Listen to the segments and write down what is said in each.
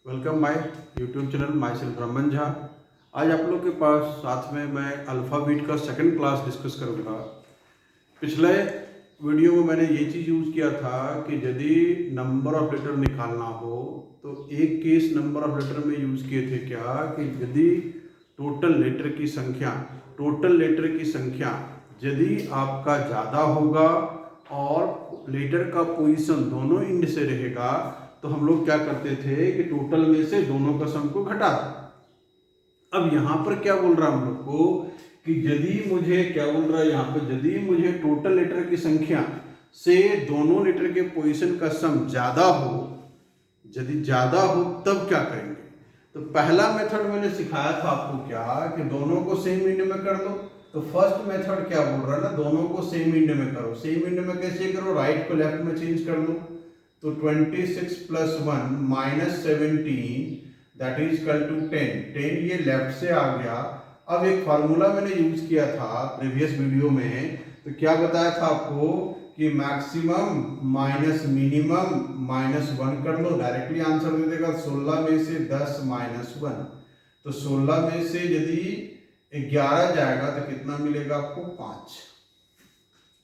Welcome my YouTube channel myself Brahman Jha. आज आप लोग के पास साथ में मैं अल्फ़ाबेट का सेकंड क्लास डिस्कस करूँगा। पिछले वीडियो में मैंने ये चीज़ यूज़ किया था कि यदि नंबर ऑफ लेटर निकालना हो तो एक केस नंबर ऑफ लेटर में यूज़ किए थे क्या कि यदि टोटल लेटर की संख्या यदि आपका ज़्यादा होगा और लेटर का पोजीशन दोनों इंड से रहेगा तो हम लोग क्या करते थे कि टोटल में से दोनों का सम को घटा। अब यहाँ पर क्या बोल रहा है हम लोग को कि यदि मुझे क्या बोल रहा है यहाँ पर, यदि मुझे टोटल लेटर की संख्या से दोनों लेटर के पोजीशन का सम ज्यादा हो, यदि ज्यादा हो तब क्या करेंगे। तो पहला मेथड मैंने सिखाया था आपको क्या कि दोनों को सेम इंड में कर दो। तो फर्स्ट मेथड क्या बोल रहा है ना, दोनों को सेम इंड में करो। सेम इंड में कैसे करो, राइट को लेफ्ट में चेंज कर दो। तो 26 plus 1 minus 17 that is equal to 10 ये लेफ्ट से आ गया। अब एक फार्मूला मैंने यूज किया था प्रीवियस वीडियो में, तो क्या बताया था आपको कि मैक्सिमम माइनस मिनिमम माइनस 1 कर लो, डायरेक्टली आंसर दे देगा। 16 में से 10 माइनस 1, तो 16 में से यदि 11 जाएगा तो कितना मिलेगा आपको, 5।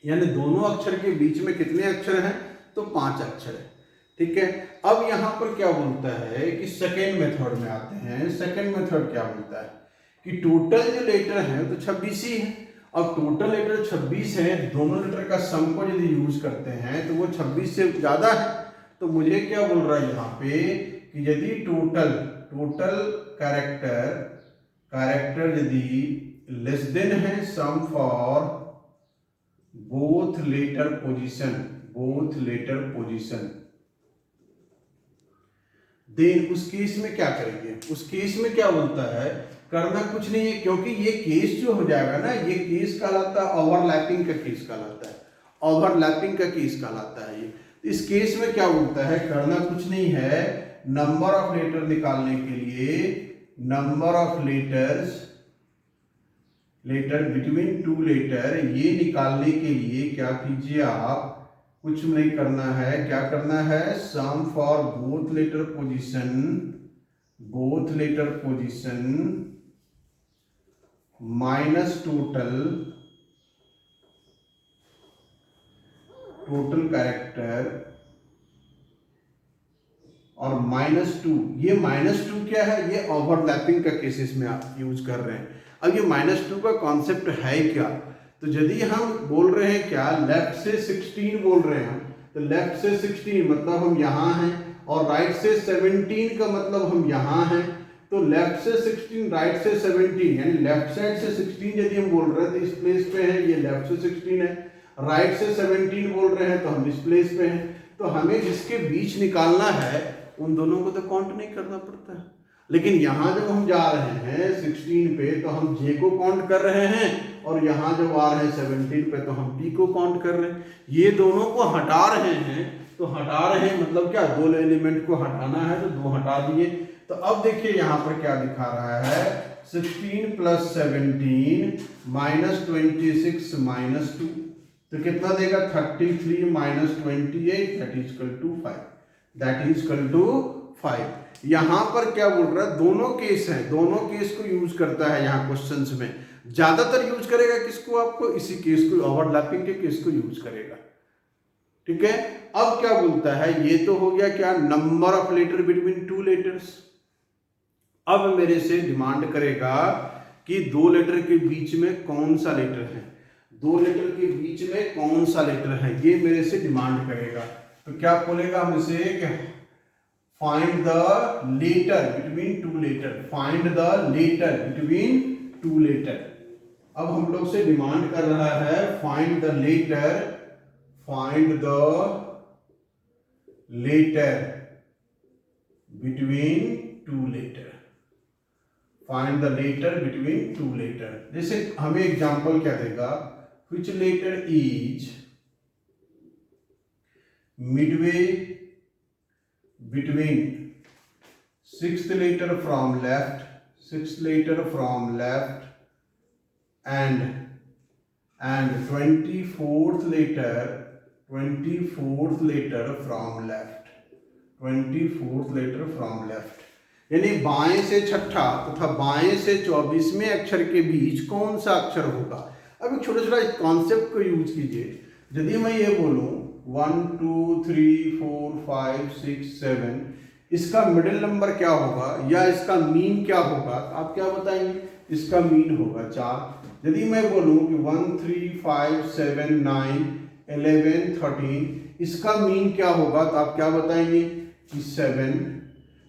यानी दोनों अक्षर के बीच में कितने अक्षर हैं, तो 5 अक्षर है। ठीक है। अब यहां पर क्या बोलता है कि सेकेंड मेथड में आते हैं। सेकेंड मेथड क्या बोलता है कि टोटल जो लेटर है तो 26 ही है। अब टोटल लेटर 26 है, दोनों लेटर का सम को यदि यूज करते हैं तो वो 26 से ज्यादा है। तो मुझे क्या बोल रहा है यहाँ पे कि यदि टोटल कैरेक्टर यदि लेस देन है sum for both letter position, then उस केस में क्या करेंगे। उस केस में क्या बोलता है, करना कुछ नहीं है, क्योंकि ये केस जो हो जाएगा ना, ये केस कहलाता है ओवरलैपिंग का केस कहलाता है। ये इस केस में क्या बोलता है, करना कुछ नहीं है, नंबर ऑफ लेटर निकालने के लिए number of letter between two letter, ये निकालने के लिए क्या कीजिए आप, कुछ नहीं करना है। क्या करना है, sum for both letter position minus total character और -2। ये -2 क्या है, ये ओवरलैपिंग का केसेस में आप यूज कर रहे हैं। अब ये -2 का कॉन्सेप्ट है क्या, तो यदि हम बोल रहे हैं क्या, लेफ्ट से 16 बोल रहे हैं, तो लेफ्ट से 16 मतलब हम यहाँ हैं, और राइट से 17 का मतलब हम यहाँ हैं। तो लेफ्ट से 16 राइट से 17, यानी लेफ्ट साइड से 16 यदि हम बोल रहे हैं तो इस प्लेस पे है, ये लेफ्ट से 16 है। राइट से 17 बोल रहे हैं तो हम इस प्लेस पे हैं। तो हमें जिसके बीच निकालना है उन दोनों को तो काउंट नहीं करना पड़ता है। लेकिन यहाँ जब हम जा रहे हैं 16 पे तो हम जे को काउंट कर रहे हैं, और यहाँ जब आ रहे हैं 17 पे तो हम टी को काउंट कर रहे हैं। ये दोनों को हटा रहे हैं, तो हटा रहे हैं मतलब क्या, दो एलिमेंट को हटाना है तो दो हटा दिए। तो अब देखिए यहाँ पर क्या दिखा रहा है, 16 प्लस 17 माइनस 26 माइनस 2, तो कितना देगा, 33 minus 28 that is equal to 5। यहां पर क्या बोल रहा है, दोनों केस हैं, दोनों केस को यूज करता है यहाँ क्वेश्चंस में। ज्यादातर यूज करेगा किसको, आपको इसी केस को, ओवरलैपिंग के केस को यूज करेगा। ठीक है। अब क्या बोलता है, ये तो हो गया क्या, number of letter between two letters. अब मेरे से डिमांड करेगा कि दो लेटर के बीच में कौन सा लेटर है, दो लेटर के बीच में कौन सा लेटर है, ये मेरे से डिमांड करेगा। तो क्या बोलेगा मुझसे कि find the letter between two letter. अब हम लोग से डिमांड कर रहा है find the letter between two letter. जैसे हमें एग्जांपल क्या देगा, which letter is midway between sixth letter from left and 24th letter from left। यानी बाएं से छठा तथा बाएं से 24वें अक्षर के बीच कौन सा अक्षर होगा। अब एक छोटा छोटा कॉन्सेप्ट को यूज कीजिए। यदि मैं ये बोलूं 1 2 3 4 5 6 7, इसका मिडिल नंबर क्या होगा या इसका मीन क्या होगा, तो आप क्या बताएंगे, इसका मीन होगा 4। यदि मैं बोलूं कि 1 3 5 7 9 11 13, इसका मीन क्या होगा, तो आप क्या बताएंगे कि 7।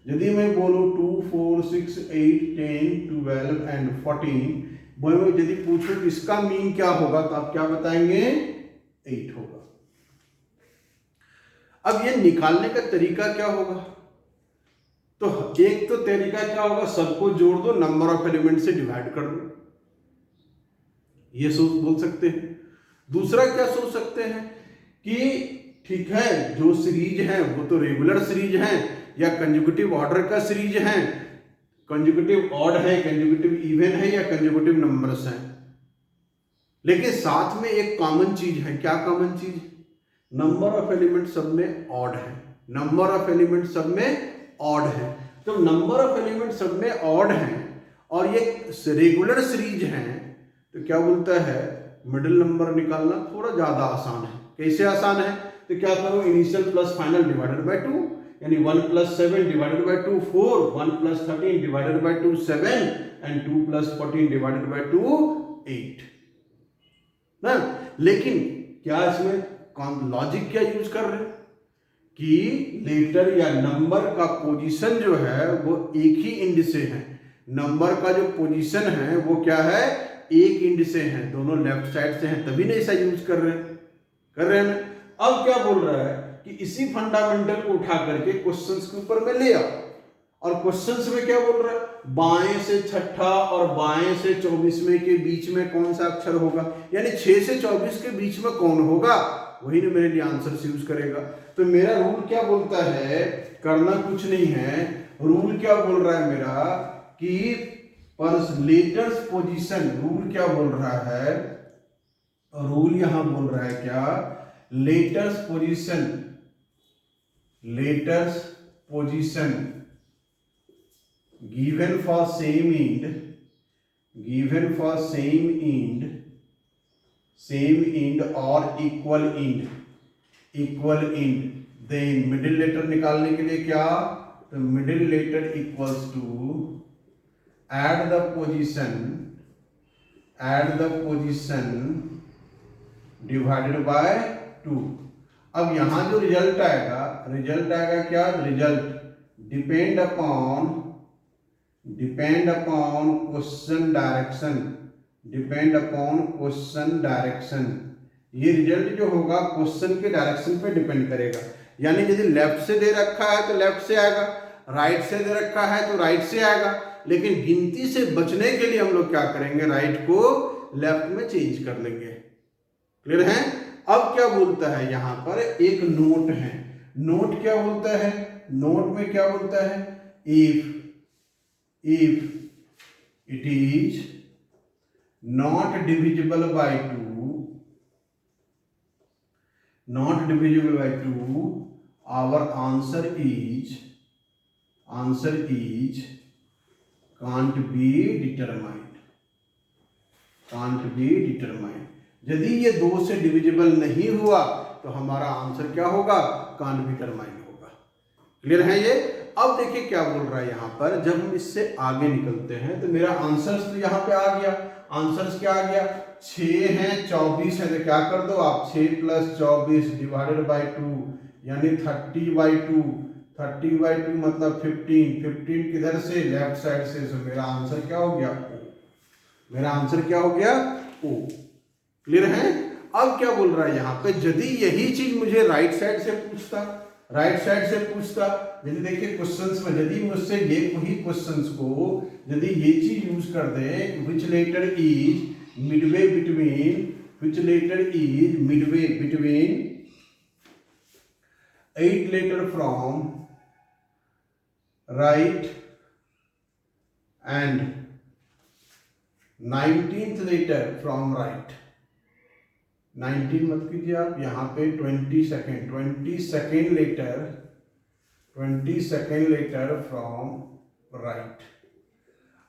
यदि मैं बोलूं 2 4 6 8 10 12 एंड 14, वो यदि पूछूं कि इसका मीन क्या होगा, तो आप क्या बताएंगे 8 होगा। अब ये निकालने का तरीका क्या होगा, तो एक तो तरीका क्या होगा, सबको जोड़ दो, नंबर ऑफ एलिमेंट से डिवाइड कर दो, ये सोच बोल सकते हैं। दूसरा क्या सोच सकते हैं कि ठीक है, जो सीरीज है वो तो रेगुलर सीरीज है या कंजुगेटिव ऑर्डर का सीरीज है, कंजुगेटिव ऑड है, कंजुगेटिव इवन है या कंजुगेटिव नंबर्स हैं, लेकिन साथ में एक कॉमन चीज है। क्या कॉमन चीज, नंबर ऑफ एलिमेंट सब में ऑड है, नंबर ऑफ एलिमेंट सब में ऑड है। तो नंबर ऑफ एलिमेंट सब में ऑड है और ये रेगुलर सीरीज है, तो क्या बोलता है, मिडिल नंबर निकालना थोड़ा ज्यादा आसान है। कैसे आसान है, तो क्या करो, initial plus final divided by 2, यानी 1 + 7 divided by 2 4, 1 + 13 divided by 2 7 and 2 + 14 divided by 2 8 ना। लेकिन क्या इसमें लॉजिक क्या यूज कर रहे हैं कि लेटर या नंबर का पोजीशन जो है वो एक ही इंड से है, नंबर का जो पोजीशन है वो क्या है, एक इंड से है, दोनों लेफ्ट साइड से हैं, तभी नहीं ऐसा यूज कर रहे हैं ना। अब क्या बोल रहा है कि इसी फंडामेंटल को उठा करके क्वेश्चंस के ऊपर में ले आओ, और क्वेश्चंस में क्या बोल रहा है, बाएं से छठा और बाएं से 24वें के बीच में कौन सा अक्षर होगा, यानी 6 से 24 के बीच में कौन होगा, वही ने मेरे लिए आंसर यूज करेगा। तो मेरा रूल क्या बोलता है, करना कुछ नहीं है, रूल क्या बोल रहा है मेरा कि पर लेटर्स पोजीशन, रूल क्या बोल रहा है, रूल यहां बोल रहा है क्या, letters position, letters position given for same end, given for same end, same end or equal end, equal end, then middle letter निकालने के लिए क्या, तो middle letter equals to add the position divided by 2। अब यहां जो result आएगा क्या, result depend upon question direction, depend upon question direction. ये रिजल्ट जो होगा क्वेश्चन के डायरेक्शन पे डिपेंड करेगा, यानी यदि लेफ्ट से दे रखा है तो लेफ्ट से आएगा, राइट से दे रखा है तो राइट से आएगा, लेकिन गिनती से बचने के लिए हम लोग क्या करेंगे, राइट को लेफ्ट में चेंज कर लेंगे। क्लियर है। अब क्या बोलता है यहां पर, एक नोट है, नोट क्या बोलता है, नोट में क्या बोलता है, if it is not divisible by 2, our answer is can't be determined। यदि ये 2 से डिविजिबल नहीं हुआ तो हमारा आंसर क्या होगा, can't be determined होगा। क्लियर है ये। अब देखिए क्या बोल रहा है यहां पर, जब हम इससे आगे निकलते हैं तो मेरा आंसर्स तो यहां पे आ गया, आंसर्स क्या आ गया, 6 है 24 है, तो क्या कर दो आप, 6 + 24 डिवाइडेड बाय 2, यानी 30/2, 30/2 मतलब 15 किधर से, लेफ्ट साइड से, तो मेरा आंसर क्या हो गया, मेरा आंसर क्या हो गया, ओ। क्लियर है। अब क्या बोल रहा है यहां पे, यदि यही चीज मुझे राइट साइड से पूछता, यदि देखिए क्वेश्चंस में, यदि मुझसे ये वही क्वेश्चंस को यदि ये चीज यूज कर दे, which letter is midway between 8 letter from right and 19th letter from right, 19 मत कीजिए आप, यहाँ पे 22nd लेटर फ्रॉम राइट।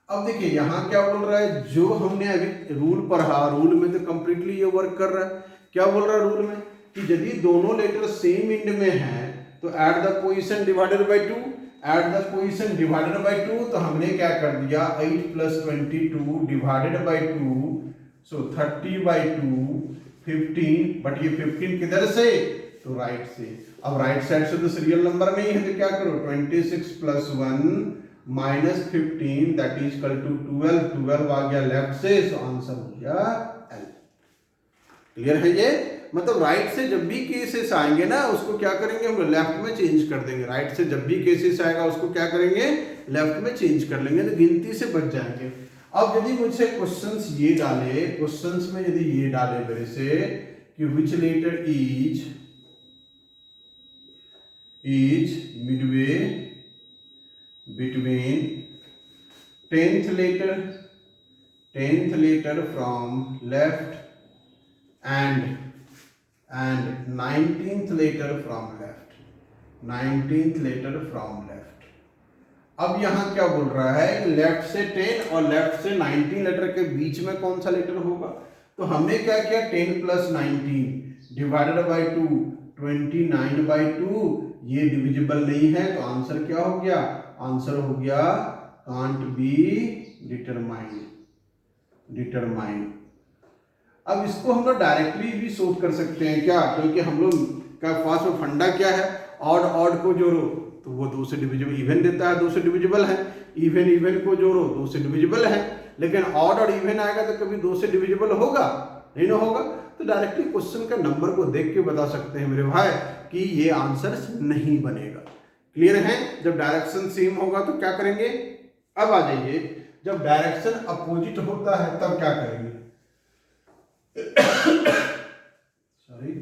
अब देखिए यहाँ क्या बोल रहा है, जो हमने अभी रूल पढ़ा, रूल में तो कंप्लीटली ये वर्क कर रहा है। क्या बोल रहा है रूल में कि यदि दोनों लेटर सेम इंड में हैं तो add the position divided by 2, add the position divided by 2, तो हमने क्या कर दिया 8 + 22 डिवाइडेड बाय 2, सो 30/2 15, बट ये 15 किधर से, तो राइट से। अब राइट साइड से तो सीरियल नंबर नहीं है तो क्या करो 26 + 1 -15 दैट इज इक्वल टू 12, 12 आ गया लेफ्ट से, सो आंसर हो गया L। क्लियर है ये, मतलब राइट से जब भी केसेस आएंगे ना उसको क्या करेंगे हम लेफ्ट में चेंज कर देंगे। राइट से जब भी केसेस आएगा उसको क्या करेंगे लेफ्ट में चेंज कर लेंगे, तो गिनती से बच जाएंगे। अब यदि मुझसे क्वेश्चंस ये डाले, क्वेश्चंस में यदि ये डाले मेरे से कि which letter is midway between 10th letter from left and 19th letter from left, 19th letter from left। अब यहां क्या बोल रहा है, लेफ्ट से 10 और लेफ्ट से 19 लेटर के बीच में कौन सा लेटर होगा, तो हमने क्या किया 10 + 19 डिवाइडेड बाय 2 29/2, ये डिविजिबल नहीं है तो आंसर क्या हो गया, आंसर हो गया कांट बी डिटरमाइंड। अब इसको हम लोग डायरेक्टली भी सोल्व कर सकते हैं क्या, क्योंकि हम लोग का पास में फंडा क्या है, ऑड को जोड़ो तो वो 2 से डिविजिबल, इवन देता है 2 से डिविजिबल है, इवन को जोड़ो 2 से डिविजिबल है, लेकिन ऑड और इवन आएगा तो कभी 2 से डिविजिबल होगा नहीं ना होगा, तो डायरेक्टली क्वेश्चन का नंबर को देख के बता सकते हैं मेरे भाई कि ये आंसर नहीं बनेगा। क्लियर है, जब डायरेक्शन सेम होगा तो क्या करेंगे। अब आ जाइए, जब डायरेक्शन अपोजिट होता है तब क्या करेंगे सॉरी,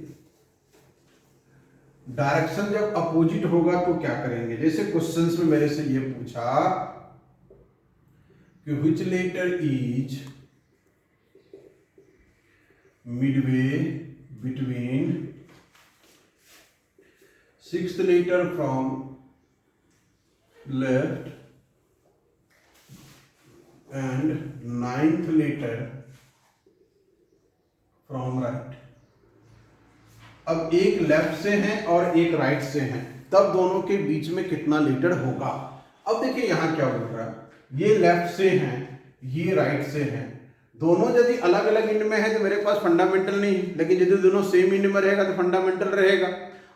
डायरेक्शन जब अपोजिट होगा तो क्या करेंगे। जैसे क्वेश्चंस में मेरे से ये पूछा कि which letter is midway between 6th letter from left and 9th letter from right। अब एक लेफ्ट से है और एक राइट से है, तब दोनों के बीच में कितना लेटर होगा। अब देखिए यहां क्या बोल रहा है, ये लेफ्ट से है ये राइट से है, दोनों यदि अलग अलग इंड में है तो मेरे पास फंडामेंटल नहीं, लेकिन यदि दोनों सेम इंड में रहेगा तो फंडामेंटल रहेगा।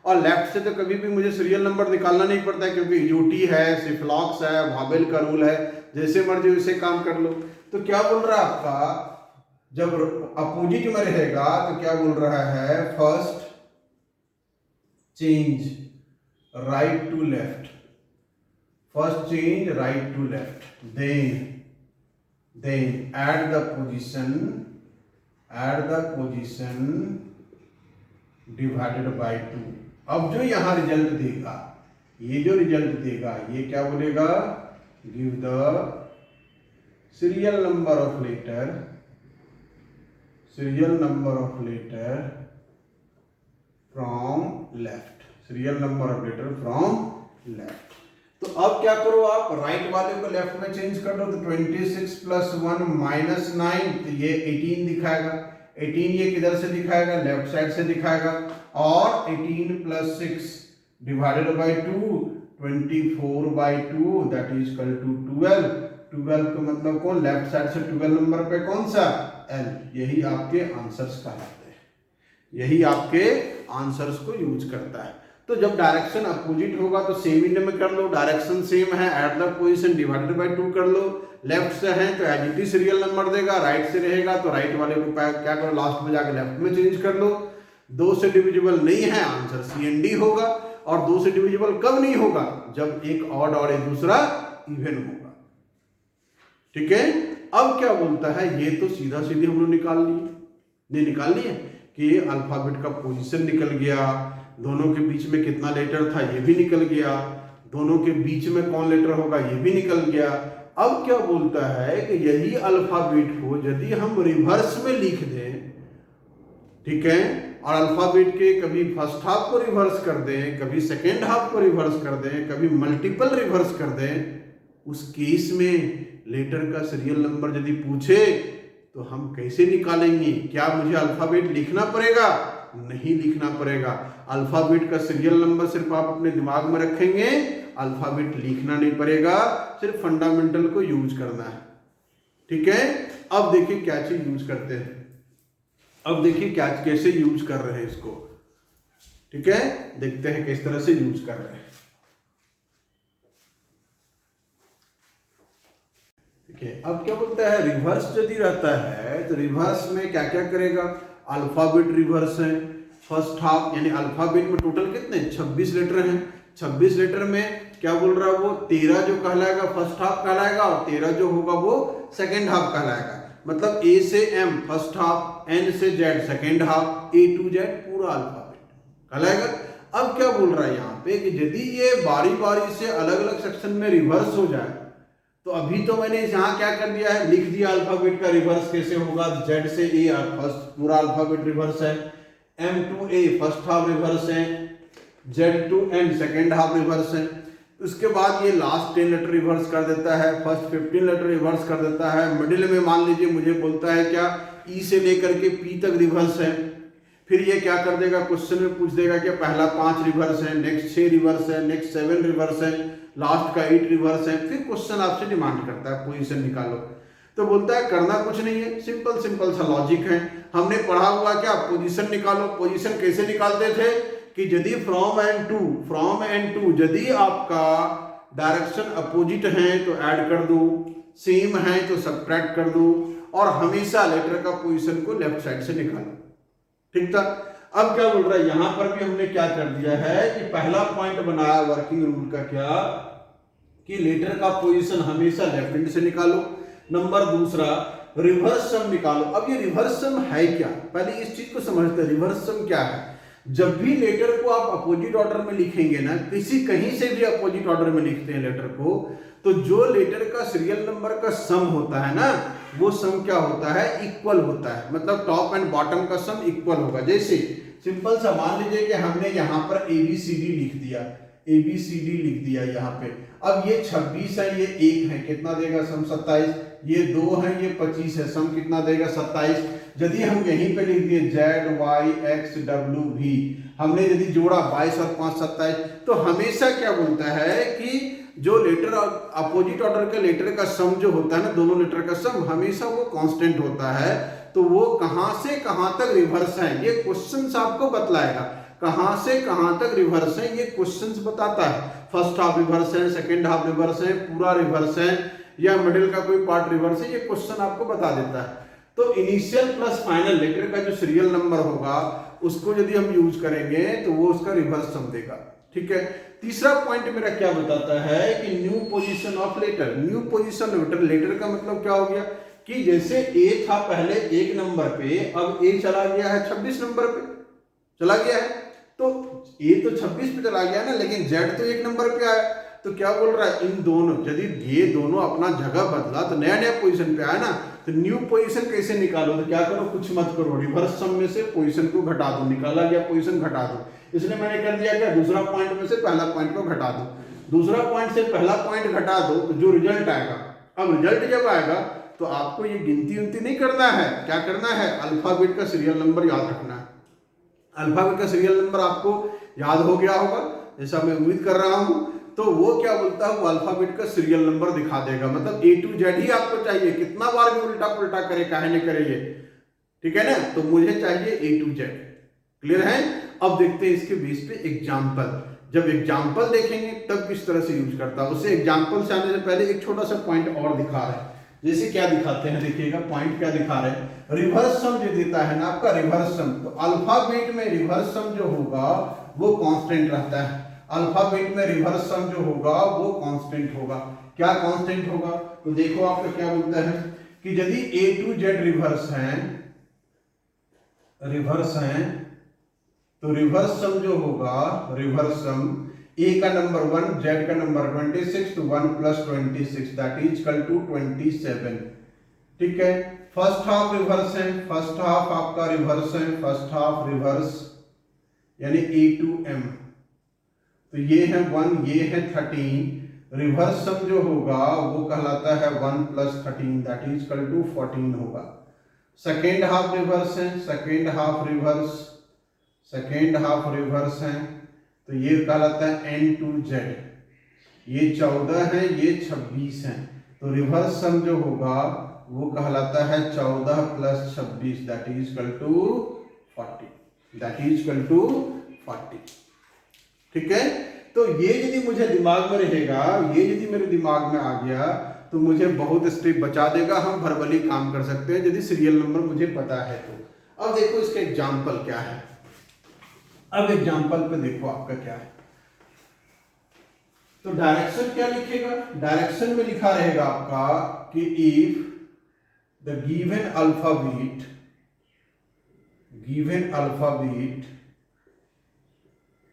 और लेफ्ट से तो कभी भी मुझे सीरियल नंबर निकालना नहीं पड़ता है, क्योंकि यूटी है, सिफ्लॉक्स है, वाबेल का रूल है, जैसे मर्जी वैसे काम कर लो। तो क्या बोल रहा है आपका, जब अपोजिट में रहेगा तो क्या बोल रहा है, first change right to left, first change right to left, then add the position divided by 2। अब जो यहां रिजल्ट देगा, ये जो रिजल्ट देगा ये क्या बोलेगा, give the serial number of letter from left, serial number of letter from left. तो अब क्या करो, आप राइट वाले को लेफ्ट में चेंज कर दो, तो 26 + 1 -9, तो ये 18 दिखाएगा, 18 ये किधर से दिखाएगा, लेफ्ट साइड से दिखाएगा, और 18 + 6 divided by 2 24/2 that is equal to 12। 12 का मतलब कौन, लेफ्ट साइड से 12 नंबर पे कौन सा, L। यही आपके आंसर्स कहलाते हैं, यही आपके आंसर्स को यूज करता है। तो जब डायरेक्शन अपोजिट होगा तो सेम इंड में कर लो, डायरेक्शन सेम है at the position divided by 2 कर लो, लेफ्ट से है तो as it is serial number देगा, राइट से रहेगा तो राइट वाले को क्या करो, लास्ट में जाकर लेफ्ट में चेंज कर लो। 2 से डिविजिबल नहीं है, आंसर CND होगा। और 2 से डिविजिबल कब नहीं होगा, जब एक ऑड और एक दूसरा इवन होगा। ठीक है, अब क्या बोलता है, ये तो सीधा सीधी हम लोग निकाल लिए कि अल्फाबेट का पोजीशन निकल गया, दोनों के बीच में कितना लेटर था ये भी निकल गया, दोनों के बीच में कौन लेटर होगा ये भी निकल गया। अब क्या बोलता है कि यही अल्फाबेट को यदि हम रिवर्स में लिख दें, ठीक है, और अल्फाबेट के कभी फर्स्ट हाफ को रिवर्स कर दें, कभी सेकेंड हाफ को रिवर्स कर दें, कभी मल्टीपल रिवर्स कर दें, उस केस में लेटर का सीरियल नंबर यदि पूछे तो हम कैसे निकालेंगे? क्या मुझे अल्फाबेट लिखना पड़ेगा? नहीं लिखना पड़ेगा। अल्फाबेट का सीरियल नंबर सिर्फ आप अपने दिमाग में रखेंगे, अल्फाबेट लिखना नहीं पड़ेगा, सिर्फ फंडामेंटल को यूज करना है। ठीक है, अब देखिए क्या चीज यूज करते हैं, अब देखिए क्या कैसे यूज कर रहे हैं इसको। ठीक है, देखते हैं किस तरह से यूज कर रहे हैं। ठीक है, अब क्या बोलता है, रिवर्स यदि रहता है तो रिवर्स में क्या क्या करेगा? अल्फाबेट रिवर्स है, फर्स्ट हाफ यानी अल्फाबेट में टोटल कितने 26 लेटर हैं। 26 लेटर में क्या बोल रहा है वो 13 जो कहलाएगा फर्स्ट हाफ कहलाएगा और 13 जो होगा वो सेकेंड हाफ कहलाएगा। मतलब ए से एम फर्स्ट हाफ, एन से Z second half, A to Z पूरा अल्फाबेट कहलाएगा। अब क्या बोल रहा है यहाँ पे कि यदि ये बारी बारी से अलग अलग सेक्शन में रिवर्स हो जाए, तो अभी तो मैंने यहाँ क्या कर दिया है, लिख दिया अल्फाबेट का रिवर्स कैसे होगा। जेड से ए फर्स्ट पूरा अल्फाबेट रिवर्स है, M to A first half reverse है, Z to N second half reverse है। उसके बाद ये लास्ट 10 लेटर रिवर्स कर देता है, फर्स्ट 15 लेटर रिवर्स कर देता है। मिडिल में मान लीजिए मुझे बोलता है क्या, ई से लेकर के पी तक रिवर्स है। फिर ये क्या कर देगा, क्वेश्चन में पूछ देगा कि पहला 5 रिवर्स है, नेक्स्ट 6 रिवर्स है, नेक्स्ट 7 रिवर्स है, लास्ट का 8 रिवर्स है। फिर क्वेश्चन आपसे डिमांड करता है पोजीशन निकालो, तो बोलता है करना कुछ नहीं है, सिंपल सिंपल सा लॉजिक है। हमने पढ़ा हुआ क्या, पोजीशन निकालो। पोजीशन कैसे निकालते थे कि यदि फ्रॉम एंड टू यदि आपका डायरेक्शन अपोजिट है तो ऐड कर दो, सेम है तो सब्ट्रैक्ट कर दो, और हमेशा लेटर का पोजीशन को लेफ्ट साइड से निकालो। ठीक था। अब क्या बोल रहा है, यहां पर भी हमने क्या कर दिया है कि पहला पॉइंट बनाया वर्किंग रूल का क्या, कि लेटर का पोजीशन हमेशा लेफ्ट हैंड से निकालो। नंबर दूसरा, रिवर्स सम निकालो। अब ये रिवर्स सम है क्या, पहले इस चीज को समझते हैं। रिवर्स सम क्या है? जब भी लेटर को आप अपोजिट ऑर्डर में लिखेंगे ना, कहीं से भी अपोजिट ऑर्डर में लिखते हैं लेटर को, तो जो लेटर का सीरियल नंबर का सम होता है ना, वो सम क्या होता है, इक्वल होता है। मतलब टॉप एंड बॉटम का सम इक्वल होगा। जैसे सिंपल सा मान लीजिए कि हमने यहाँ पर ABCD लिख दिया, ABCD लिख दिया यहाँ पे। अब ये 26 है, ये 1 है, कितना देगा सम 27। ये 2 है, ये 25 है, सम कितना देगा 27। यदि हम यहीं पे लिख दिए ZYXWV, हमने यदि जोड़ा 22 और 5 27, तो हमेशा क्या बोलता है कि जो लेटर अपोजिट ऑर्डर के लेटर का सम जो होता है ना, दोनों लेटर का सम हमेशा वो कांस्टेंट होता है। तो वो कहां से कहां तक रिवर्स है ये क्वेश्चन आपको बतलाएगा। कहां से कहां तक रिवर्स है ये क्वेश्चन बताता है। फर्स्ट हाफ रिवर्स है, सेकेंड हाफ रिवर्स है, पूरा रिवर्स है, या मिडिल का कोई पार्ट रिवर्स है, ये क्वेश्चन आपको बता देता है। तो इनिशियल प्लस फाइनल लेटर का जो सीरियल नंबर होगा उसको यदि हम यूज करेंगे तो वो उसका रिवर्स सम देगा। ठीक है। तीसरा पॉइंट मेरा क्या बताता है कि new position of letter. New position of letter का मतलब क्या हो गया कि जैसे ए था पहले 1 नंबर पे, अब ए चला गया है 26 नंबर पे चला गया है। तो ए तो 26 पे चला गया ना, लेकिन जेड तो 1 नंबर पे आया। तो क्या बोल रहा है, इन दोनों यदि ये दोनों अपना जगह बदला तो नया नया पोजीशन पे आया ना, तो न्यू पोजीशन कैसे निकालो, तो क्या करो, कुछ मत करो, रिवर्स सम में से पोजीशन को घटा दो, निकाला गया पोजीशन घटा दो। इसलिए मैंने कर दिया क्या, दूसरा पॉइंट में से पहला पॉइंट को घटा दो, दूसरा पॉइंट से पहला पॉइंट घटा दो, तो जो रिजल्ट आएगा, अब रिजल्ट जब आएगा तो आपको ये गिनती उनती नहीं करना है, क्या करना है, अल्फाबेट का सीरियल नंबर याद रखना है। अल्फाबेट का सीरियल नंबर आपको याद हो गया होगा, ऐसा मैं उम्मीद कर रहा हूं। तो वो क्या बोलता है, वो अल्फाबेट का सीरियल नंबर दिखा देगा। मतलब A to Z ही आपको चाहिए, कितना बार भी उल्टा पुल्टा करे काहे नहीं करे ये, ठीक है ना। तो मुझे चाहिए A to Z, क्लियर है। अब देखते हैं इसके बेस पे एग्जाम्पल। जब एग्जाम्पल देखेंगे तब किस तरह से यूज करता है। उससे एग्जाम्पल से आने से पहले एक छोटा सा पॉइंट और दिखा रहे हैं। जैसे क्या दिखाते हैं, देखिएगा पॉइंट क्या दिखा रहे हैं। रिवर्स सम जो देता है ना आपका रिवर्स सम, तो अल्फाबेट में रिवर्स सम जो होगा वो कांस्टेंट रहता है। अल्फाबेट में रिवर्स सम जो होगा वो कांस्टेंट होगा। क्या कांस्टेंट होगा, तो देखो आपका क्या बोलता है कि यदि A to Z रिवर्स हैं तो रिवर्स सम जो होगा, रिवर्स सम A का नंबर 1, Z का नंबर 26, तो 1 + 26 दैट इज इक्वल टू 27। ठीक है। फर्स्ट हाफ रिवर्स है, फर्स्ट हाफ आपका रिवर्स है, फर्स्ट हाफ रिवर्स यानी A to M, तो ये है 1, ये है 13, रिवर्स सम जो होगा वो कहलाता है 1 + 13 दैट इज इक्वल टू 14 होगा। सेकेंड हाफ रिवर्स है, सेकेंड हाफ रिवर्स है, तो ये कहलाता है n2z। ये 14 है, ये 26 है, तो रिवर्स सम जो होगा वो कहलाता है 14 + 26 दैट इज इक्वल टू 40। ठीक है, तो ये यदि मुझे दिमाग में रहेगा, ये यदि मेरे दिमाग में आ गया तो मुझे बहुत स्टेप बचा देगा, हम वर्बली काम कर सकते हैं यदि सीरियल नंबर मुझे पता है तो। अब देखो इसका एग्जाम्पल क्या है। अब एग्जाम्पल पे देखो आपका क्या है। तो डायरेक्शन क्या लिखेगा, डायरेक्शन में लिखा रहेगा आपका कि if the given alphabet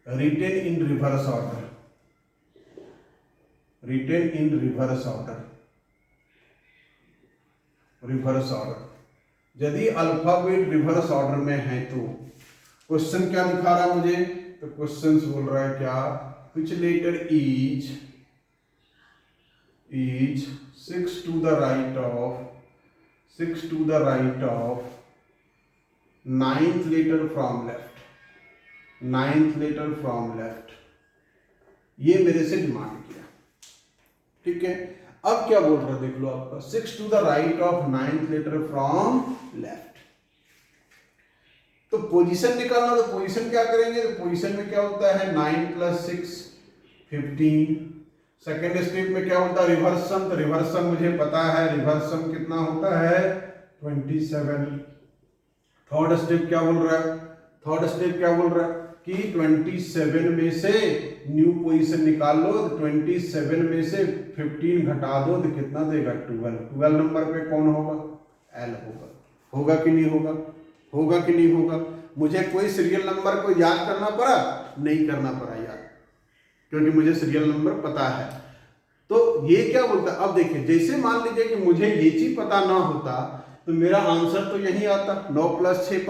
written in reverse order, यदि अल्फाबेट रिवर्स ऑर्डर में है तो क्वेश्चन क्या दिखा रहा है मुझे, तो क्वेश्चन बोल रहा है क्या, which letter is 6 to the right of ninth letter from left। ये मेरे से डिमांड किया। ठीक है, अब क्या बोल रहा है देख लो आपका, 6 to the right of ninth letter from left। तो पोजीशन निकालना, तो पोजीशन क्या करेंगे, तो पोजीशन में क्या होता है 9 + 6 15। सेकेंड स्टेप में क्या होता है रिवर्स सम, तो रिवर्स सम मुझे पता है, रिवर्स सम कितना होता है 27। थर्ड स्टेप क्या बोल रहा है, कि 27 में से न्यू पोजीशन निकाल लो, तो 27 में से 15 घटा दो तो कितना देगा 12 नंबर पे कौन होगा, एल होगा कि नहीं होगा। मुझे कोई सीरियल नंबर को याद करना पड़ा, नहीं करना पड़ा याद, क्योंकि मुझे सीरियल नंबर पता है। तो ये क्या बोलता है, अब देखिए जैसे मान लीजिए कि मुझे ये चीज पता ना होता तो मेरा आंसर तो यही आता, 9 + 6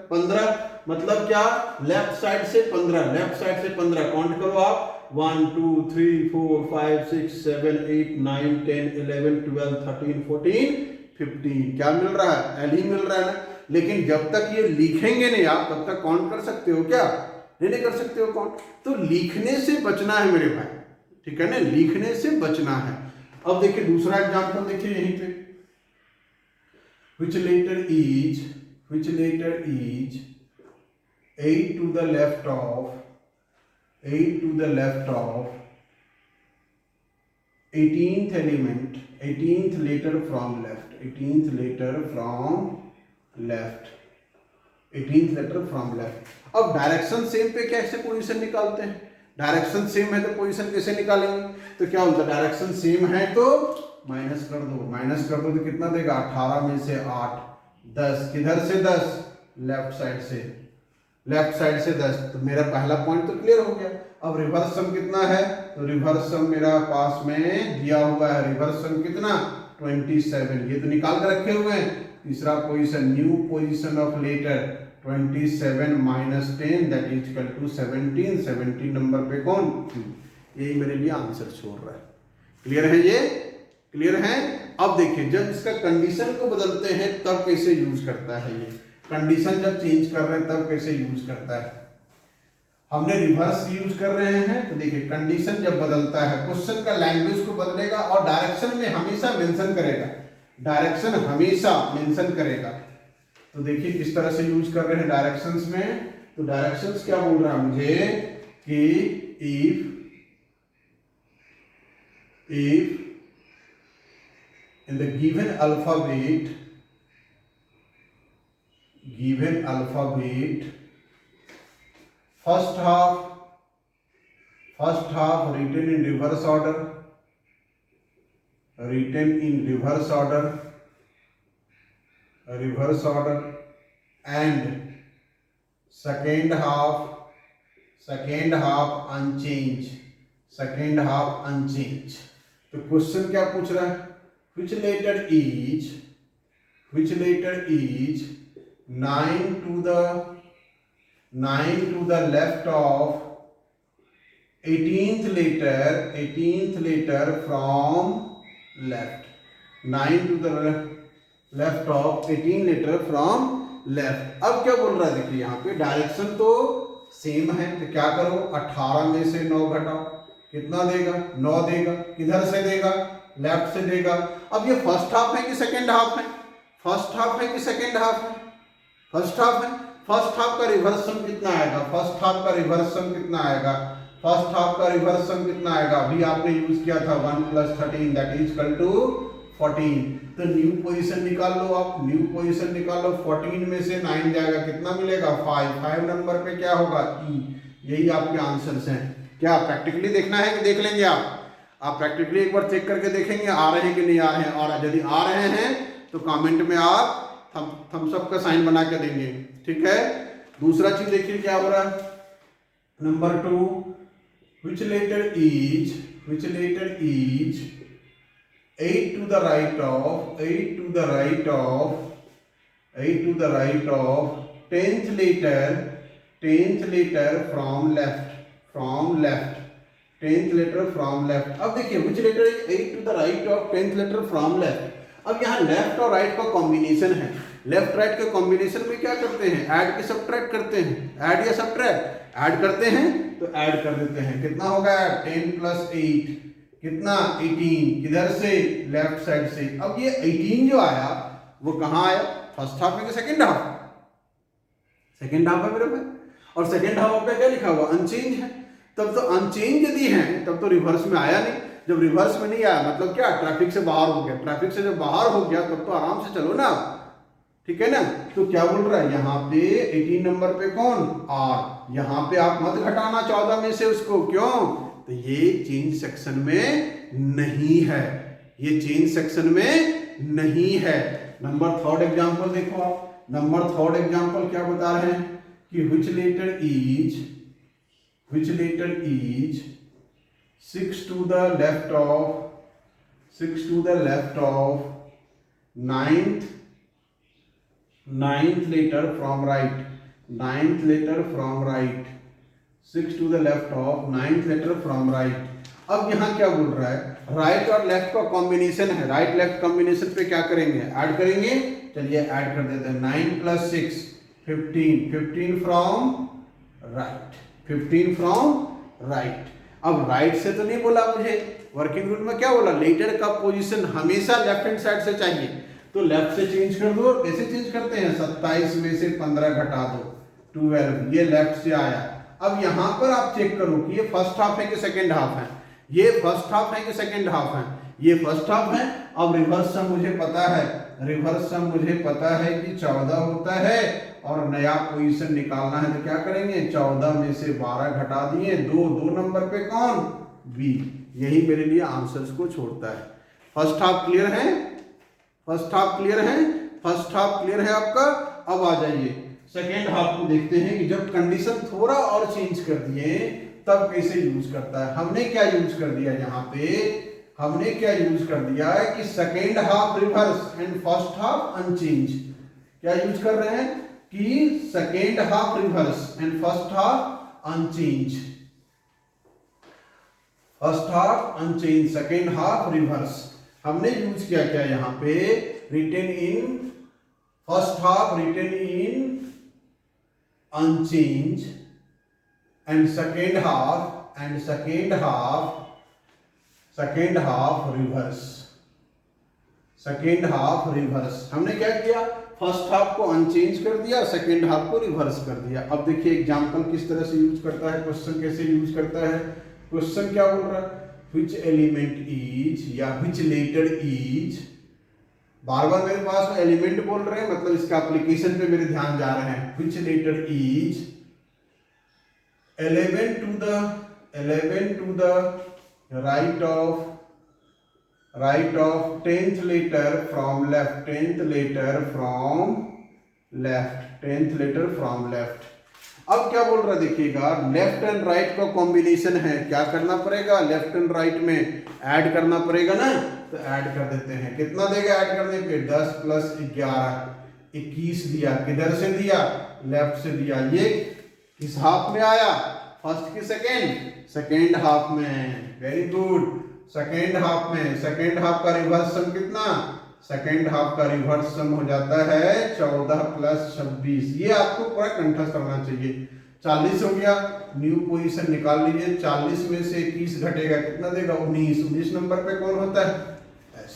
15 मतलब क्या, लेफ्ट साइड से 15 काउंट करो आप, 1 2 3 4 5 6 7 8 9 10 11 12 13 14 15 क्या मिल रहा है, एल ही मिल रहा है ना। लेकिन जब तक ये लिखेंगे नहीं आप तब तक काउंट कर सकते हो क्या, नहीं कर सकते हो काउंट। तो लिखने से बचना है मेरे भाई, ठीक है ना, लिखने से बचना है। अब देखिए दूसरा एग्जांपल देखिए यहीं पे, which letter is 8 to the left of 18th element, 18th letter from left, 18th letter from left। अब डायरेक्शन सेम पे कैसे पोजीशन निकालते हैं, डायरेक्शन सेम है तो पोजीशन कैसे निकालेंगे, तो क्या होता है डायरेक्शन सेम है तो माइनस कर दो तो कितना देगा, 18 में से 8 10, किधर से 10, लेफ्ट साइड से 10। तो मेरा पहला पॉइंट तो क्लियर हो गया। अब रिवर्स सम कितना है, तो रिवर्स सम मेरा पास में दिया हुआ है, रिवर्स सम कितना 27, ये तो निकाल कर रखे हुए हैं। तीसरा position, new position of letter 27 - 10 that is equal to 17 number पे कौन, यही मेरे लिए आंसर छोड़ रहा है। क्लियर है। अब देखिए जब इसका कंडीशन को बदलते हैं तब कैसे यूज करता है, ये कंडीशन जब चेंज कर रहे हैं तब कैसे यूज करता है। हमने रिवर्स यूज कर रहे हैं, तो देखिए कंडीशन जब बदलता है क्वेश्चन का लैंग्वेज को बदलेगा और डायरेक्शन में हमेशा मेंशन करेगा। तो देखिए किस तरह से यूज कर रहे हैं डायरेक्शंस में। तो डायरेक्शंस क्या बोल रहा है मुझे कि if in the given alphabet first half written in reverse order and second half unchanged। तो क्वेश्चन क्या पूछ रहा है, which letter is 9 to the left of 18th letter from left, 9 to the left of 18 letter from left। अब क्या बोल रहा है देखिए, यहाँ पे डायरेक्शन तो सेम है, तो क्या करो 18 में से 9 घटाओ, कितना देगा 9 देगा। किधर से देगा, लेफ्ट से देगा। अब ये फर्स्ट हाफ है कि सेकेंड हाफ है, फर्स्ट हाफ है कि सेकेंड हाफ है, फर्स्ट हाफ है। फर्स्ट हाफ का रिवर्स सम कितना आएगा, फर्स्ट हाफ का रिवर्स सम कितना आएगा, फर्स्ट हाफ का रिवर्स सम कितना आएगा, अभी आपने यूज किया था 1 + 13 दैट इज इक्वल टू 14। तो न्यू पोजीशन निकाल लो आप, न्यू पोजीशन निकाल लो। 14 में से 9 जाएगा, कितना मिलेगा 5 नंबर पे क्या होगा ई। यही आपके आंसर्स हैं। क्या प्रैक्टिकली देखना है कि देख लेंगे आप प्रैक्टिकली एक बार चेक करके देखेंगे आ रहे हैं कि नहीं आ रहे हैं, और यदि आ रहे हैं तो कमेंट में आप थम्स अप का साइन बना के देंगे, ठीक है। दूसरा चीज देखिए क्या हो रहा है, number 2, which letter is 8 to the right of 10th letter from left 10th letter from left। अब देखिए which letter is 8 to the right of 10th letter from left। अब यहाँ लेफ्ट और राइट का कॉम्बिनेशन है, लेफ्ट राइट के combination में क्या करते हैं, ऐड के सब्ट्रैक्ट करते हैं, ऐड या सब्ट्रैक्ट, ऐड करते हैं तो ऐड कर देते हैं। कितना होगा 10 + 8 कितना 18, किधर से लेफ्ट साइड से। अब ये 18 जो आया वो कहाँ आया, फर्स्ट हाफ में कि सेकेंड हाफ, सेकेंड हाफ है मेरे पास, और सेकेंड हाफ पे क्या लिखा हुआ अनचेंज है। तब तो अनचेंज यदि है तब तो रिवर्स में आया नहीं, जब रिवर्स में नहीं आया मतलब क्या, ट्रैफिक से बाहर हो गया, ट्रैफिक से जब बाहर हो गया तब तो आराम से चलो ना, ठीक है ना। तो क्या बोल रहा है यहाँ पे 18 नंबर पे कौन आर, यहाँ पे आप मत घटाना 14 में से उसको, क्यों, तो ये चेंज सेक्शन में नहीं है, ये चेंज सेक्शन में नहीं है। नंबर 3rd एग्जांपल देखो आप, नंबर 3rd एग्जांपल क्या बता रहे हैं कि which letter is 6 to the left of 9th letter from right, 9th letter from right, 6 to the left of 9th letter from right। अब यहाँ क्या बोल रहा है, राइट और लेफ्ट का कॉम्बिनेशन है, राइट लेफ्ट कॉम्बिनेशन पे क्या करेंगे, ऐड करेंगे। चलिए ऐड कर देते हैं, 9 + 6 15 फ्रॉम राइट। अब राइट से तो नहीं बोला मुझे, वर्किंग रूल में क्या बोला, लेटर का पोजीशन हमेशा लेफ्ट हैंड साइड से चाहिए, तो लेफ्ट से चेंज कर दो। कैसे चेंज करते हैं, 27 में से 15 घटा दो 12, ये लेफ्ट से आया। अब यहां पर आप चेक करो कि ये फर्स्ट हाफ है कि सेकेंड हाफ है, ये फर्स्ट हाफ है कि सेकेंड हाफ है, ये फर्स्ट हाफ है। अब रिवर्स सम मुझे पता है, रिवर्स सम मुझे पता है कि 14 होता है, और नया पोजीशन निकालना है तो क्या करेंगे, 14 में से 12 घटा दिए, 2 नंबर पे कौन बी। यही मेरे लिए आंसर्स को छोड़ता है। फर्स्ट हाफ क्लियर है, फर्स्ट हाफ क्लियर है, फर्स्ट हाफ क्लियर है आपका। अब आ जाइए सेकेंड हाफ को देखते हैं कि जब कंडीशन थोड़ा और चेंज कर दिए तब कैसे यूज करता है। हमने क्या यूज कर दिया यहाँ पे, हमने क्या यूज कर दिया है कि second half reverse and first half unchange. क्या यूज कर रहे हैं कि second half reverse and first half unchange, first half unchange, second half reverse. हमने यूज किया क्या यहाँ पे, written in first half, written in unchange and second half reverse, second half reverse. हमने क्या किया, फर्स्ट हाफ को अनचेंज कर दिया, सेकेंड हाफ को रिवर्स कर दिया। अब देखिए एग्जांपल किस तरह से यूज करता है, क्वेश्चन कैसे यूज करता है। क्वेश्चन क्या बोल रहा है, which element is या which letter is, बार बार मेरे पास एलिमेंट बोल रहे हैं मतलब इसका एप्लीकेशन पे मेरे ध्यान जा रहे हैं। which letter is 11 to the right of 10th letter from left, 10th letter from left। अब क्या बोल रहा है देखिएगा, लेफ्ट एंड राइट का कॉम्बिनेशन है, क्या करना पड़ेगा, लेफ्ट एंड राइट में ऐड करना पड़ेगा ना, तो ऐड कर देते हैं। कितना देगा ऐड करने पे, 10 + 11 21 दिया, किधर से दिया, लेफ्ट से दिया। ये किस हाफ में आया, फर्स्ट की सेकेंड हाफ में, वेरी गुड, सेकेंड हाफ में। सेकेंड हाफ का रिवर्स सम कितना, सेकेंड हाफ का रिवर्स सम हो जाता है 14 प्लस 26। ये आपको पूरा कंठस्थ करना चाहिए। 40 हो गया, न्यू पोजीशन निकाल लीजिए। 40 में से 21 घटेगा, कितना देगा, 19। 19 नंबर पे कौन होता है, एस।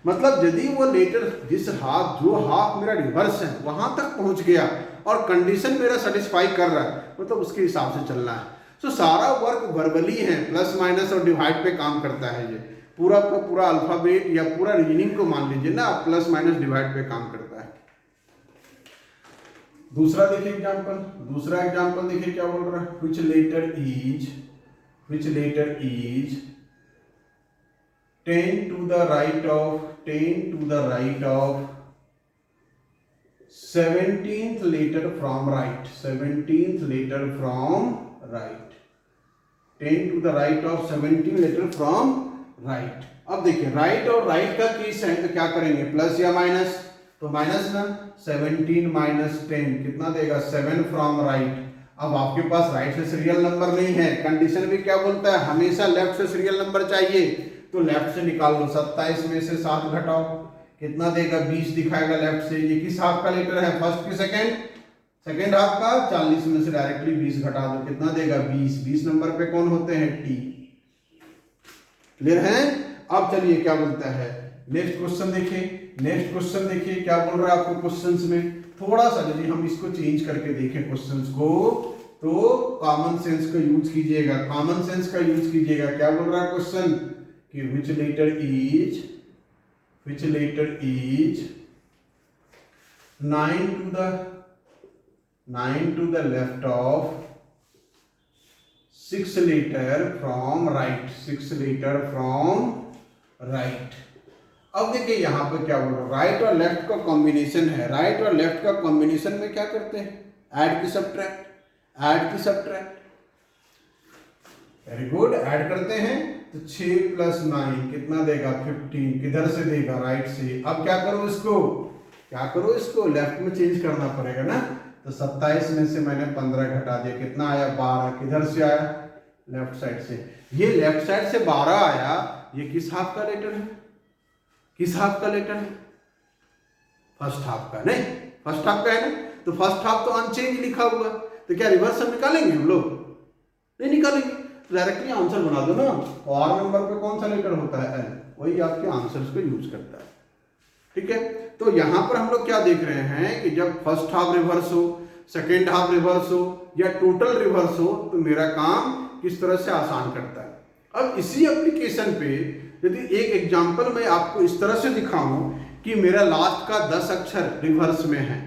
मतलब यदि वो लेटर जिस हाफ, जो हाफ मेरा रिवर्स है वहां तक पहुंच गया और कंडीशन मेरा सेटिस्फाई कर रहा है, मतलब उसके हिसाब से चलना है। तो सारा वर्क वर्बली है, प्लस माइनस और डिवाइड पे काम करता है। ये पूरा का पूरा अल्फाबेट या पूरा रीजनिंग को मान लीजिए ना, प्लस माइनस डिवाइड पे काम करता है। दूसरा देखिए एग्जांपल, दूसरा एग्जांपल देखिए क्या बोल रहा है, which letter is 10 to the right of 17th letter from right, 17th letter from right, 10 to the right of 17 letter from right। अब देखिए राइट और राइट का केस है तो क्या करेंगे, प्लस या माइनस, तो माइनस ना, 17 माइनस 10 कितना देगा, 7 फ्रॉम राइट। अब आपके पास राइट से सीरियल नंबर नहीं है, कंडीशन भी क्या बोलता है, हमेशा लेफ्ट से सीरियल नंबर चाहिए, तो लेफ्ट से निकाल लो। 27 में से 7 घटाओ, कितना देगा, 20 दिखाएगा लेफ्ट से। ये किस हाफ का लेटर है, फर्स्ट की सेकेंड हाफ का। 40 में से डायरेक्टली 20 घटा दो, कितना देगा, 20। 20 नंबर पे कौन होते हैं, टी। क्लियर है। अब चलिए क्या बोलता है, नेक्स्ट क्वेश्चन देखिए, नेक्स्ट क्वेश्चन देखिए क्या बोल रहा है आपको क्वेश्चंस में। थोड़ा सा यदि हम इसको चेंज करके देखें क्वेश्चंस को, तो कॉमन सेंस का यूज कीजिएगा, कॉमन सेंस का यूज कीजिएगा। क्या बोल रहा है क्वेश्चन कि which letter is 9 to the left of 6 letter from right, 6 letter from right। अब देखिए यहां पे क्या बोल रहा है, राइट और लेफ्ट का कॉम्बिनेशन है। राइट और लेफ्ट का कॉम्बिनेशन में क्या करते हैं, ऐड की सब्ट्रैक्ट, ऐड की सब्ट्रैक्ट। वेरी गुड, ऐड करते हैं तो 6 प्लस 9 कितना देगा, 15। किधर से देगा, राइट से। अब क्या करो इसको, क्या करो इसको, लेफ्ट में चेंज करना पड़ेगा ना। तो 27 में से मैंने 15 घटा दिया, कितना आया, 12। किधर से आया, लेफ्ट साइड से। ये लेफ्ट साइड से 12 आया, ये किस हाफ का लेटर है, किस हाफ का लेटर है, फर्स्ट हाफ का। नहीं, फर्स्ट हाफ का है ना, तो फर्स्ट हाफ तो अनचेंज लिखा हुआ, तो क्या रिवर्स हम निकालेंगे, हम लोग नहीं निकालेंगे, डायरेक्टली आंसर बना दो ना। और नंबर पे कौन सा लेटर होता है, एल, वही आपके आंसर्स को यूज करता है। ठीक है, तो यहां पर हम लोग क्या देख रहे हैं कि जब फर्स्ट हाफ रिवर्स हो, सेकेंड हाफ रिवर्स हो या टोटल रिवर्स हो, तो मेरा काम किस तरह से आसान करता है। अब इसी एप्लीकेशन पे यदि एक एग्जांपल मैं आपको इस तरह से दिखाऊं कि मेरा लास्ट का 10 अक्षर रिवर्स में है,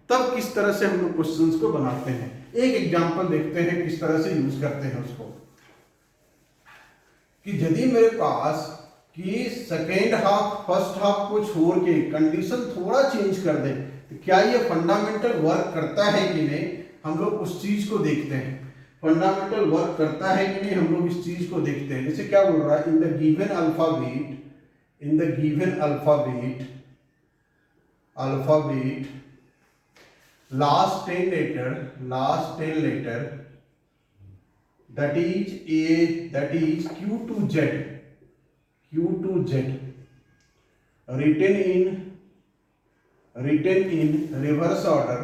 तब किस तरह से हम लोग क्वेश्चंस को बनाते हैं। एक एग्जांपल देखते हैं किस तरह से यूज करते हैं उसको, कि यदि मेरे पास कि सेकेंड हाफ फर्स्ट हाफ को छोड़ के कंडीशन थोड़ा चेंज कर दे, तो क्या ये फंडामेंटल वर्क करता है कि नहीं, हम लोग उस चीज को देखते हैं। फंडामेंटल वर्क करता है कि नहीं, हम लोग इस चीज को देखते हैं। जैसे क्या बोल रहा है, in the given alphabet last 10 letter that is Q to Z written in reverse order,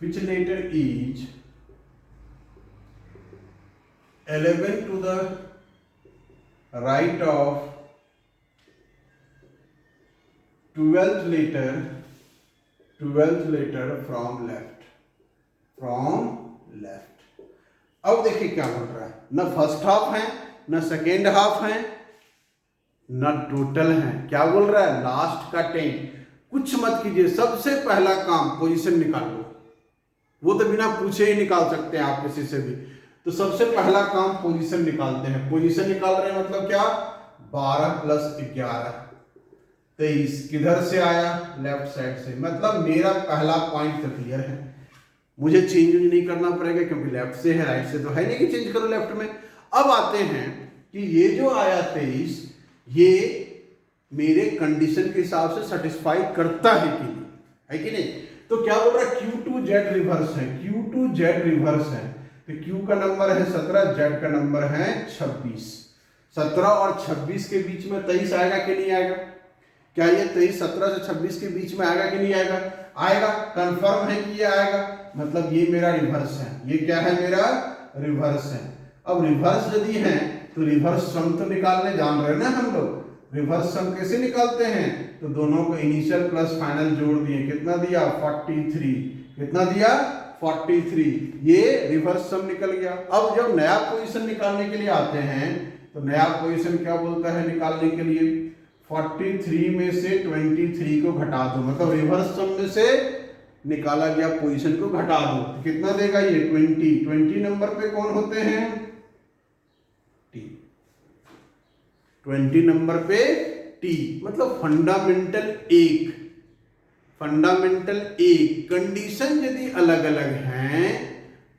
which letter is 11 to the right of 12th letter from left। अब देखिए क्या बोल रहा है, ना फर्स्ट हाफ है, ना सेकेंड हाफ है, ना टोटल है। क्या बोल रहा है, लास्ट का 10। कुछ मत कीजिए, सबसे पहला काम पोजीशन निकाल लो। वो तो बिना पूछे ही निकाल सकते हैं आप किसी से भी। तो सबसे पहला काम पोजीशन निकालते हैं। पोजीशन निकाल रहे हैं मतलब क्या, 12 प्लस 11 23। किधर से आया, लेफ्ट साइड से। मतलब मेरा पहला पॉइंट तो क्लियर है, मुझे चेंज नहीं करना पड़ेगा क्योंकि लेफ्ट से है, राइट से तो है नहीं कि चेंज करो लेफ्ट में। अब आते हैं कि ये जो आया 23, ये मेरे कंडीशन के हिसाब से सेटिस्फाई करता है कि नहीं, है कि नहीं। तो क्या बोल रहा है, Q2Z रिवर्स है, Q2Z रिवर्स है। तो Q का नंबर है 17, Z का नंबर है 26। 17 और 26 के बीच में 23 आएगा कि नहीं आएगा? क्या ये 23 17 से 26 के बीच में आएगा कि नहीं आएगा? आएगा, कंफर्म है कि ये आएगा, मतलब ये मेरा रिवर्स है। ये क्या है, मेरा रिवर्स है। अब रिवर्स यदि है तो रिवर्स सम तो निकालने जान रहे हैं ना हम लोग। रिवर्स सम कैसे निकालते हैं, तो दोनों को इनिशियल प्लस फाइनल जोड़ दिए, कितना दिया 43, कितना दिया 43, ये रिवर्स सम निकल गया। अब जब नया पोजीशन निकालने के लिए आते हैं तो नया पोजीशन क्या बोलता है निकालने के लिए, 43 में से 23 को घटा दो, मतलब रिवर्स सम में से निकाला गया पोजीशन को घटा दो, तो कितना देगा ये 20 नंबर पे कौन होते हैं, 20 नंबर पे टी, मतलब फंडामेंटल एक, कंडीशन यदि अलग अलग हैं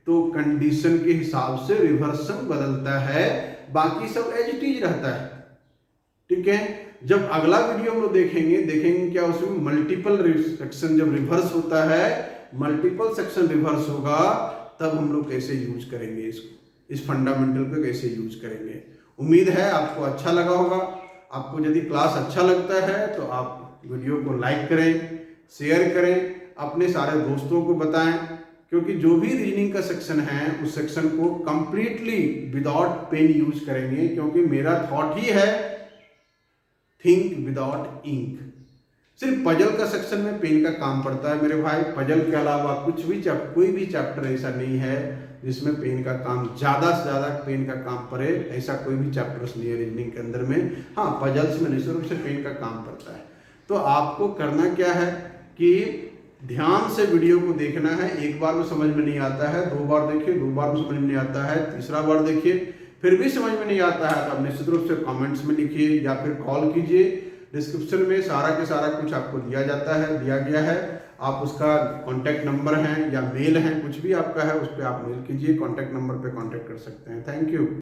तो कंडीशन के हिसाब से रिवर्स सम बदलता है, बाकी सब एज इट इज रहता है। ठीक है, जब अगला वीडियो हम लोग देखेंगे क्या उसमें मल्टीपल सेक्शन जब रिवर्स होता है, मल्टीपल सेक्शन रिवर्स होगा, तब हम लोग कैसे यूज करेंगे इसको, इस फंडामेंटल को कैसे यूज करेंगे। उम्मीद है आपको अच्छा लगा होगा। आपको यदि क्लास अच्छा लगता है तो आप वीडियो को लाइक करें, शेयर करें, अपने सारे दोस्तों को बताएं, क्योंकि जो भी रीजनिंग का सेक्शन है उस सेक्शन को कंप्लीटली विदाउट पेन यूज करेंगे, क्योंकि मेरा थॉट ही है थिंक विदाउट इंक। सिर्फ पजल का सेक्शन में पेन का काम पड़ता है मेरे भाई, पजल के अलावा कोई भी चैप्टर ऐसा नहीं है जिसमें पेन का काम ज़्यादा से ज़्यादा पेन का काम पड़े, ऐसा कोई भी चैप्टर्स नहीं है रीजनिंग के अंदर में। हाँ, पजल्स में निश्चित रूप से पेन का काम पड़ता है। तो आपको करना क्या है कि ध्यान से वीडियो को देखना है। एक बार में समझ में नहीं आता है, 2 बार देखिए, 2 बार में समझ में नहीं आता है, तीसरा बार देखिए, फिर भी समझ में नहीं आता है तो आप निश्चित रूप से कमेंट्स में लिखिए या फिर कॉल कीजिए। डिस्क्रिप्शन में सारा के सारा कुछ आपको दिया गया है। आप उसका कॉन्टैक्ट नंबर है या मेल है, कुछ भी आपका है उस पर आप मेल कीजिए, कॉन्टैक्ट नंबर पे कॉन्टैक्ट कर सकते हैं। Thank you.